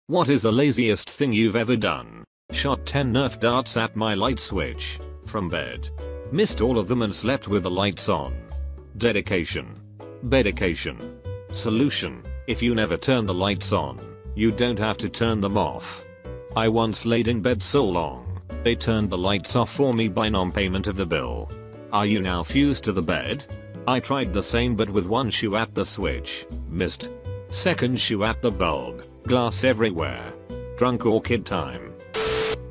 What is the laziest thing you've ever done? Shot 10 Nerf darts at my light switch. From bed. Missed all of them and slept with the lights on. Dedication. Dedication. Solution. If you never turn the lights on, you don't have to turn them off. I once laid in bed so long, they turned the lights off for me by non-payment of the bill. Are you now fused to the bed? I tried the same but with one shoe at the switch. Missed. Second shoe at the bulb. Glass everywhere. Drunk or kid time.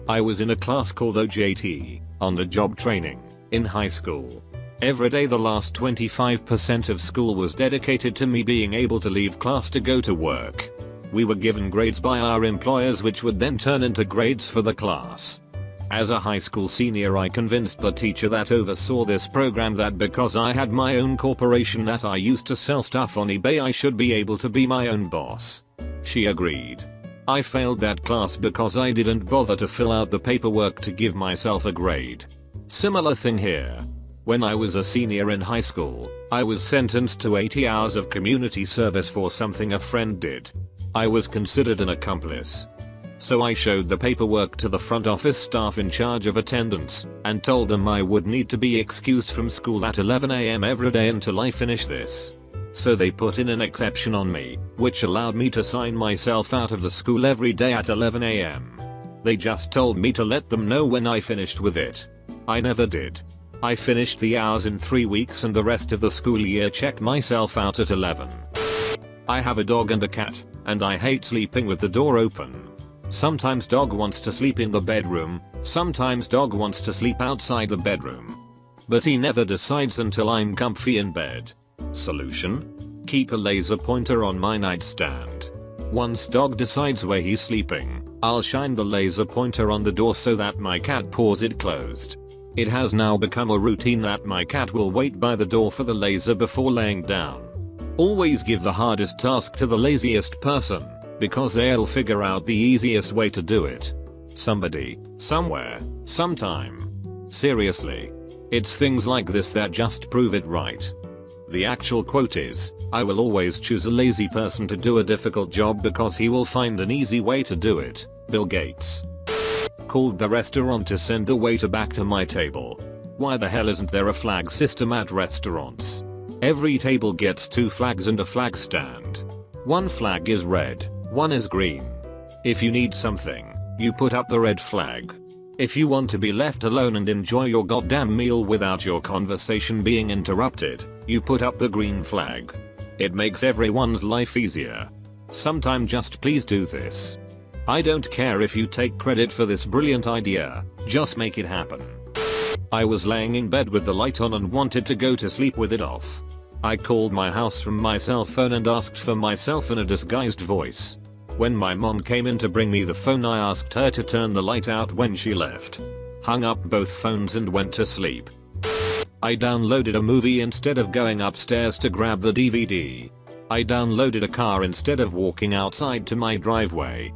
I was in a class called OJT, on the job training, in high school. Every day the last 25% of school was dedicated to me being able to leave class to go to work. We were given grades by our employers which would then turn into grades for the class. As a high school senior I convinced the teacher that oversaw this program that because I had my own corporation that I used to sell stuff on eBay I should be able to be my own boss. She agreed. I failed that class because I didn't bother to fill out the paperwork to give myself a grade. Similar thing here. When I was a senior in high school, I was sentenced to 80 hours of community service for something a friend did. I was considered an accomplice. So I showed the paperwork to the front office staff in charge of attendance and told them I would need to be excused from school at 11 AM every day until I finish this. So they put in an exception on me, which allowed me to sign myself out of the school every day at 11 AM. They just told me to let them know when I finished with it. I never did. I finished the hours in 3 weeks and the rest of the school year checked myself out at 11. I have a dog and a cat, and I hate sleeping with the door open. Sometimes dog wants to sleep in the bedroom, sometimes dog wants to sleep outside the bedroom. But he never decides until I'm comfy in bed. Solution? Keep a laser pointer on my nightstand. Once dog decides where he's sleeping, I'll shine the laser pointer on the door so that my cat paws it closed. It has now become a routine that my cat will wait by the door for the laser before laying down. Always give the hardest task to the laziest person, because they'll figure out the easiest way to do it. Somebody, somewhere, sometime. Seriously. It's things like this that just prove it right. The actual quote is, I will always choose a lazy person to do a difficult job because he will find an easy way to do it. Bill Gates. Called the restaurant to send the waiter back to my table. Why the hell isn't there a flag system at restaurants? Every table gets 2 flags and a flag stand. One flag is red, one is green. If you need something, you put up the red flag. If you want to be left alone and enjoy your goddamn meal without your conversation being interrupted, you put up the green flag. It makes everyone's life easier. Sometime just please do this. I don't care if you take credit for this brilliant idea, just make it happen. I was laying in bed with the light on and wanted to go to sleep with it off. I called my house from my cell phone and asked for myself in a disguised voice. When my mom came in to bring me the phone I asked her to turn the light out when she left. Hung up both phones and went to sleep. I downloaded a movie instead of going upstairs to grab the DVD. I downloaded a car instead of walking outside to my driveway.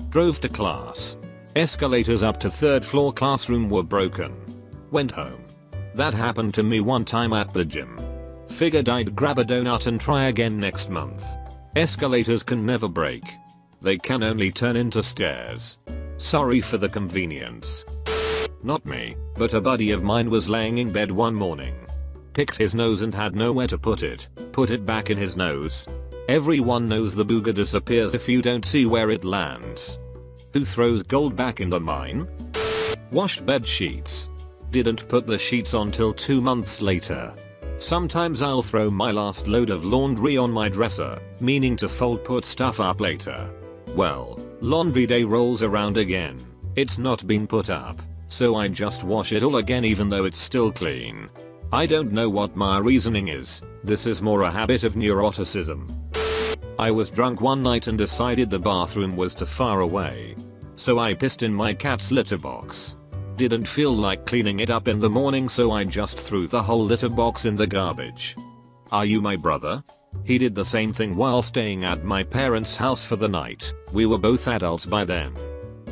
Drove to class. Escalators up to 3rd floor classroom were broken. Went home. That happened to me one time at the gym. Figured I'd grab a donut and try again next month. Escalators can never break. They can only turn into stairs. Sorry for the convenience. Not me, but a buddy of mine was laying in bed one morning. Picked his nose and had nowhere to put it back in his nose. Everyone knows the booger disappears if you don't see where it lands. Who throws gold back in the mine? Washed bed sheets. Didn't put the sheets on till 2 months later. Sometimes I'll throw my last load of laundry on my dresser, meaning to put stuff up later. Well, laundry day rolls around again. It's not been put up, so I just wash it all again even though it's still clean. I don't know what my reasoning is, this is more a habit of neuroticism. I was drunk one night and decided the bathroom was too far away. So I pissed in my cat's litter box. Didn't feel like cleaning it up in the morning so I just threw the whole litter box in the garbage. Are you my brother? He did the same thing while staying at my parents' house for the night. We were both adults by then.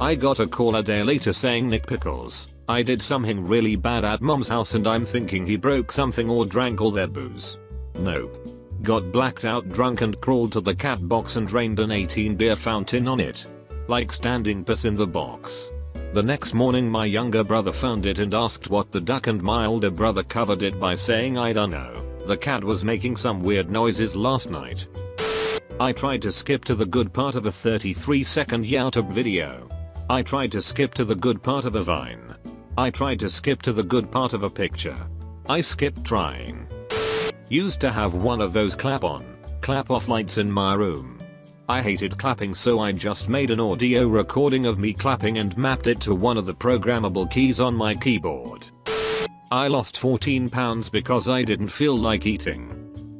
I got a call a day later saying Nick Pickles, I did something really bad at mom's house and I'm thinking he broke something or drank all their booze. Nope. Got blacked out drunk and crawled to the cat box and rained an 18 beer fountain on it. Like standing piss in the box. The next morning my younger brother found it and asked what the duck, and my older brother covered it by saying I don't know. The cat was making some weird noises last night. I tried to skip to the good part of a 33-second YouTube video. I tried to skip to the good part of a Vine. I tried to skip to the good part of a picture. I skipped trying. Used to have one of those clap on, clap off lights in my room. I hated clapping, so I just made an audio recording of me clapping and mapped it to one of the programmable keys on my keyboard. I lost 14 pounds because I didn't feel like eating.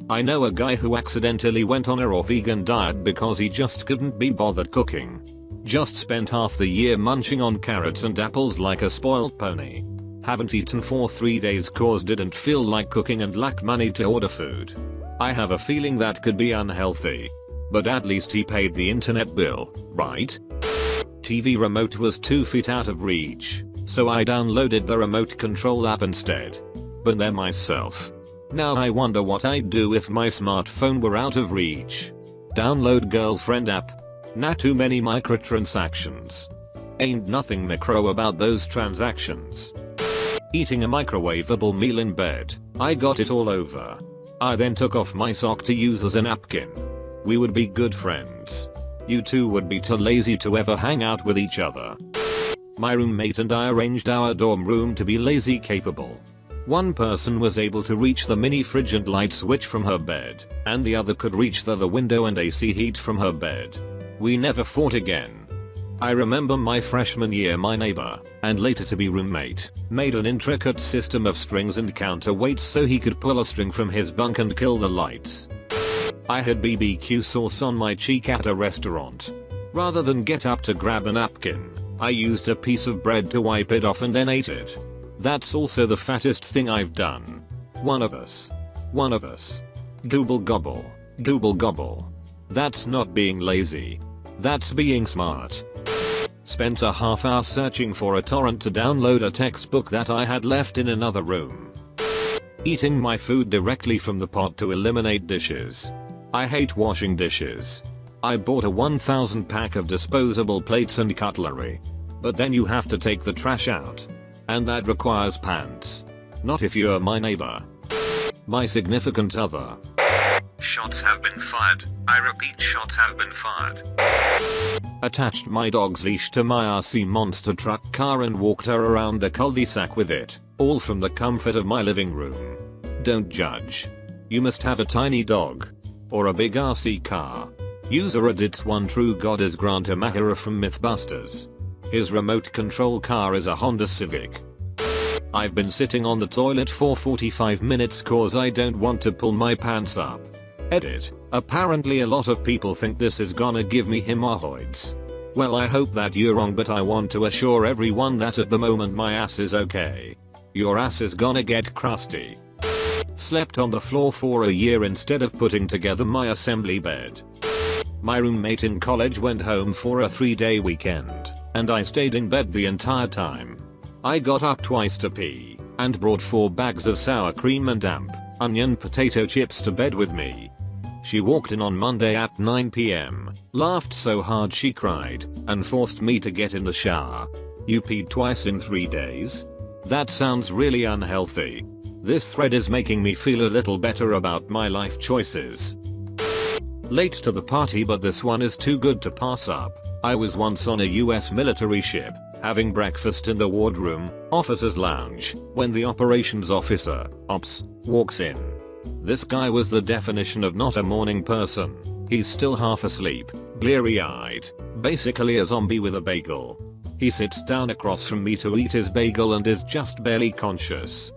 I know a guy who accidentally went on a raw vegan diet because he just couldn't be bothered cooking. Just spent half the year munching on carrots and apples like a spoiled pony. Haven't eaten for 3 days cause didn't feel like cooking and lacked money to order food. I have a feeling that could be unhealthy. But at least he paid the internet bill, right? TV remote was 2 feet out of reach, so I downloaded the remote control app instead. But there myself. Now I wonder what I'd do if my smartphone were out of reach. Download girlfriend app. Nah, too many microtransactions. Ain't nothing micro about those transactions. Eating a microwavable meal in bed. I got it all over. I then took off my sock to use as a napkin. We would be good friends. You two would be too lazy to ever hang out with each other. My roommate and I arranged our dorm room to be lazy capable. One person was able to reach the mini fridge and light switch from her bed, and the other could reach the window and AC heat from her bed. We never fought again. I remember my freshman year my neighbor, and later to be roommate, made an intricate system of strings and counterweights so he could pull a string from his bunk and kill the lights. I had BBQ sauce on my cheek at a restaurant. Rather than get up to grab a napkin, I used a piece of bread to wipe it off and then ate it. That's also the fattest thing I've done. One of us. One of us. Gooble gobble. Gooble gobble. That's not being lazy. That's being smart. Spent a half hour searching for a torrent to download a textbook that I had left in another room. Eating my food directly from the pot to eliminate dishes. I hate washing dishes. I bought a 1,000 pack of disposable plates and cutlery. But then you have to take the trash out. And that requires pants. Not if you're my neighbor. My significant other. Shots have been fired. I repeat, shots have been fired. Attached my dog's leash to my RC monster truck car and walked her around the cul-de-sac with it, all from the comfort of my living room. Don't judge. You must have a tiny dog. Or a big RC car. User Reddit's one true god is Grant Amahara from Mythbusters. His remote control car is a Honda Civic. I've been sitting on the toilet for 45 minutes cause I don't want to pull my pants up. Edit. Apparently a lot of people think this is gonna give me hemorrhoids. Well, I hope that you're wrong, but I want to assure everyone that at the moment my ass is okay. Your ass is gonna get crusty. Slept on the floor for a year instead of putting together my assembly bed. My roommate in college went home for a 3-day weekend, and I stayed in bed the entire time. I got up twice to pee, and brought 4 bags of sour cream and onion potato chips to bed with me. She walked in on Monday at 9 PM, laughed so hard she cried, and forced me to get in the shower. You peed twice in 3 days? That sounds really unhealthy. This thread is making me feel a little better about my life choices. Late to the party, but this one is too good to pass up. I was once on a US military ship, having breakfast in the wardroom, officer's lounge, when the operations officer, ops, walks in. This guy was the definition of not a morning person. He's still half asleep, bleary-eyed, basically a zombie with a bagel. He sits down across from me to eat his bagel and is just barely conscious.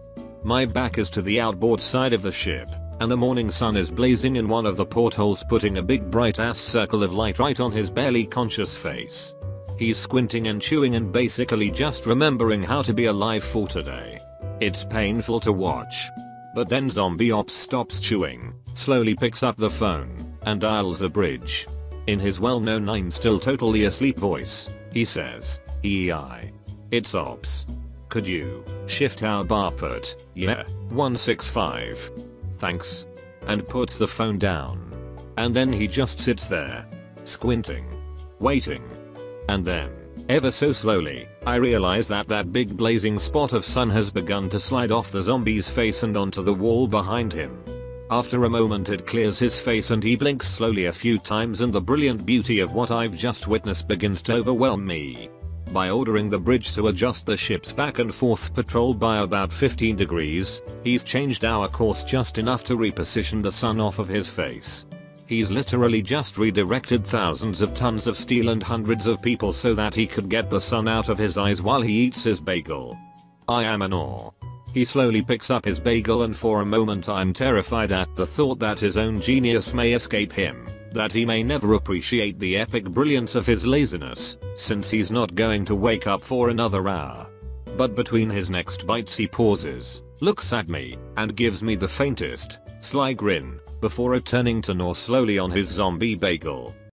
My back is to the outboard side of the ship, and the morning sun is blazing in one of the portholes, putting a big bright ass circle of light right on his barely conscious face. He's squinting and chewing and basically just remembering how to be alive for today. It's painful to watch. But then zombie ops stops chewing, slowly picks up the phone, and dials a bridge. In his well-known "I'm still totally asleep" voice, he says, "EI. It's ops. Could you shift our bar put, yeah, 165. Thanks." and puts the phone down. And then he just sits there, squinting, waiting. And then, ever so slowly, I realize that that big blazing spot of sun has begun to slide off the zombie's face and onto the wall behind him. After a moment it clears his face and he blinks slowly a few times and the brilliant beauty of what I've just witnessed begins to overwhelm me. By ordering the bridge to adjust the ship's back and forth patrol by about 15 degrees, he's changed our course just enough to reposition the sun off of his face. He's literally just redirected thousands of tons of steel and hundreds of people so that he could get the sun out of his eyes while he eats his bagel. I am in awe. He slowly picks up his bagel and for a moment I'm terrified at the thought that his own genius may escape him, that he may never appreciate the epic brilliance of his laziness, since he's not going to wake up for another hour. But between his next bites he pauses, looks at me, and gives me the faintest, sly grin, before returning to gnaw slowly on his zombie bagel.